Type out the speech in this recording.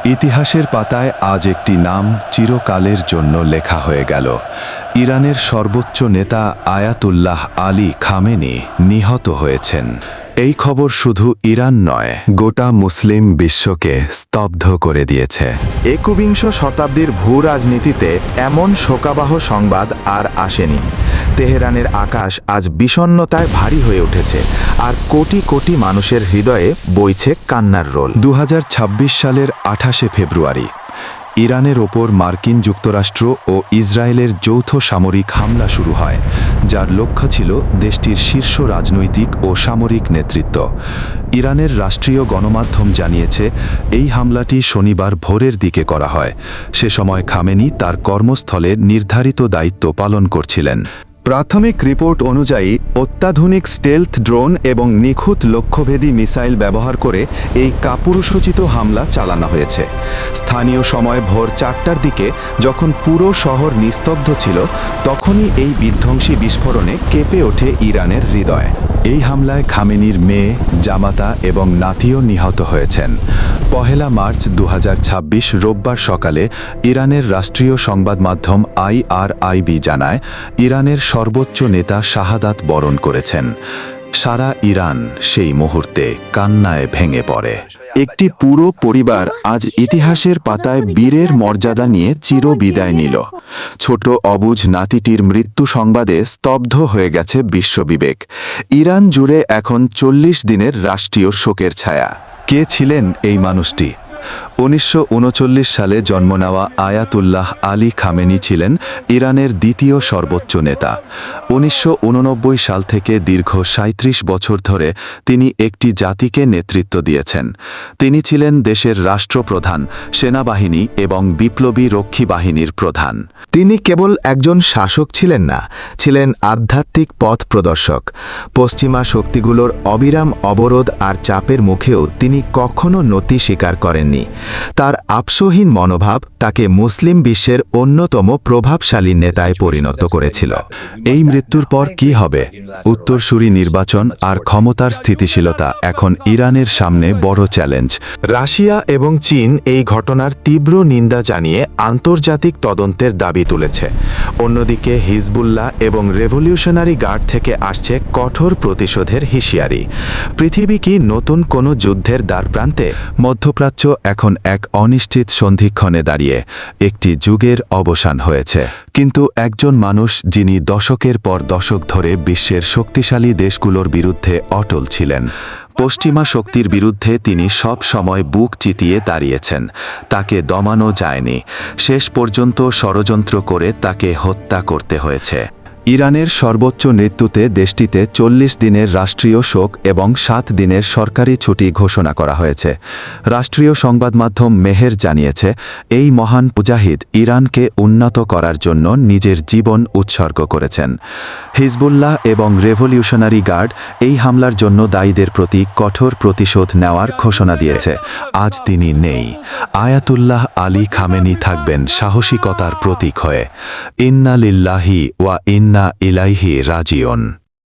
ইতিহাসের পাতায় আজ একটি নাম চিরকালের জন্য লেখা হয়ে গেল। ইরানের সর্বোচ্চ নেতা আয়াতুল্লাহ আলী খামেনি নিহত হয়েছেন। এই খবর শুধু ইরান নয়, গোটা মুসলিম বিশ্বকে স্তব্ধ করে দিয়েছে। একবিংশ শতাব্দীর ভূ রাজনীতিতে এমন শোকাবহ সংবাদ আর আসেনি। তেহরানের আকাশ আজ বিষণ্ণতায় ভারী হয়ে উঠেছে, আর কোটি কোটি মানুষের হৃদয়ে বইছে কান্নার রোল। 2026 সালের 28শে ফেব্রুয়ারি ইরানের ওপর মার্কিন যুক্তরাষ্ট্র ও ইসরায়েলের যৌথ সামরিক হামলা শুরু হয়, যার লক্ষ্য ছিল দেশটির শীর্ষ রাজনৈতিক ও সামরিক নেতৃত্ব। ইরানের রাষ্ট্রীয় গণমাধ্যম জানিয়েছে, এই হামলাটি শনিবার ভোরের দিকে করা হয়। সে সময় খামেনি তার কর্মস্থলে নির্ধারিত দায়িত্ব পালন করছিলেন। প্রাথমিক রিপোর্ট অনুযায়ী অত্যাধুনিক স্টেলথ ড্রোন এবং নিখুঁত লক্ষ্যভেদী মিসাইল ব্যবহার করে এই কাপুরুষোচিত হামলা চালানো হয়েছে। স্থানীয় সময় ভোর 4টার দিকে যখন পুরো শহর নিস্তব্ধ ছিল, তখনই এই বিধ্বংসী বিস্ফোরণে কেঁপে ওঠে ইরানের হৃদয়। এই হামলায় খামেনির মেয়ে, জামাতা এবং নাতিও নিহত হয়েছেন। 1 মার্চ 2026 রোববার সকালে ইরানের রাষ্ট্রীয় সংবাদ মাধ্যম IRIB জানায়, ইরানের সর্বোচ্চ নেতা শাহাদাত বরণ করেছেন। সারা ইরান সেই মুহূর্তে কান্নায় ভেঙে পড়ে। একটি পুরো পরিবার আজ ইতিহাসের পাতায় বীরের মর্যাদা নিয়ে চিরবিদায় নিল। ছোট অবুঝ নাতিটির মৃত্যু সংবাদে স্তব্ধ হয়ে গেছে বিশ্ববিবেক। ইরান জুড়ে এখন 40 দিনের রাষ্ট্রীয় শোকের ছায়া। কে ছিলেন এই মানুষটি? 1939 সালে জন্ম নেওয়া আয়াতুল্লাহ আলী খামেনি ছিলেন ইরানের দ্বিতীয় সর্বোচ্চ নেতা। 1989 সাল থেকে দীর্ঘ 37 বছর ধরে তিনি একটি জাতিকে নেতৃত্ব দিয়েছেন। তিনি ছিলেন দেশের রাষ্ট্রপ্রধান, সেনাবাহিনী এবং বিপ্লবী রক্ষী বাহিনীর প্রধান। তিনি কেবল একজন শাসক ছিলেন না, ছিলেন আধ্যাত্মিক পথ প্রদর্শক। পশ্চিমা শক্তিগুলোর অবিরাম অবরোধ আর চাপের মুখেও তিনি কখনো নতি স্বীকার করেননি। তার আপসহীন মনোভাব তাকে মুসলিম বিশ্বের অন্যতম প্রভাবশালী নেতায় পরিণত করেছিল। এই মৃত্যুর পর কি হবে? উত্তরসূরি নির্বাচন আর ক্ষমতার স্থিতিশীলতা এখন ইরানের সামনে বড় চ্যালেঞ্জ। রাশিয়া এবং চীন এই ঘটনার তীব্র নিন্দা জানিয়ে আন্তর্জাতিক তদন্তের দাবি তুলেছে। অন্যদিকে হিজবুল্লাহ এবং রেভলিউশনারি গার্ড থেকে আসছে কঠোর প্রতিশোধের হুঁশিয়ারি। পৃথিবী কি নতুন কোনো যুদ্ধের দ্বারপ্রান্তে? মধ্যপ্রাচ্য এখন এক অনিশ্চিত সন্ধিক্ষণে দাঁড়িয়ে। একটি যুগের অবসান হয়েছে, কিন্তু একজন মানুষ যিনি দশকের পর দশক ধরে বিশ্বের শক্তিশালী দেশগুলোর বিরুদ্ধে অটল ছিলেন। পশ্চিমা শক্তির বিরুদ্ধে তিনি সব সময় বুক চিতিয়ে দাঁড়িয়েছেন। তাকে দমানো যায়নি। শেষ পর্যন্ত ষড়যন্ত্র করে তাকে হত্যা করতে হয়েছে। ইরানের সর্বোচ্চ নেতৃত্বে দেশটিতে 40 দিনের রাষ্ট্রীয় শোক এবং 7 দিনের সরকারি ছুটি ঘোষণা করা হয়েছে। রাষ্ট্রীয় সংবাদ মাধ্যম মেহের জানিয়েছে, এই মহান মুজাহিদ ইরানকে উন্নত করার জন্য নিজের জীবন উৎসর্গ করেছেন। হিজবুল্লাহ এবং রেভলিউশনারি গার্ড এই হামলার জন্য দায়ীদের প্রতি কঠোর প্রতিশোধ নেওয়ার ঘোষণা দিয়েছে। আজ তিনি নেই। আয়াতুল্লাহ আলী খামেনি থাকবেন সাহসিকতার প্রতীক হয়ে। ইন্না লিল্লাহি ওয়া ইন্না ইলাইহি রাজিউন।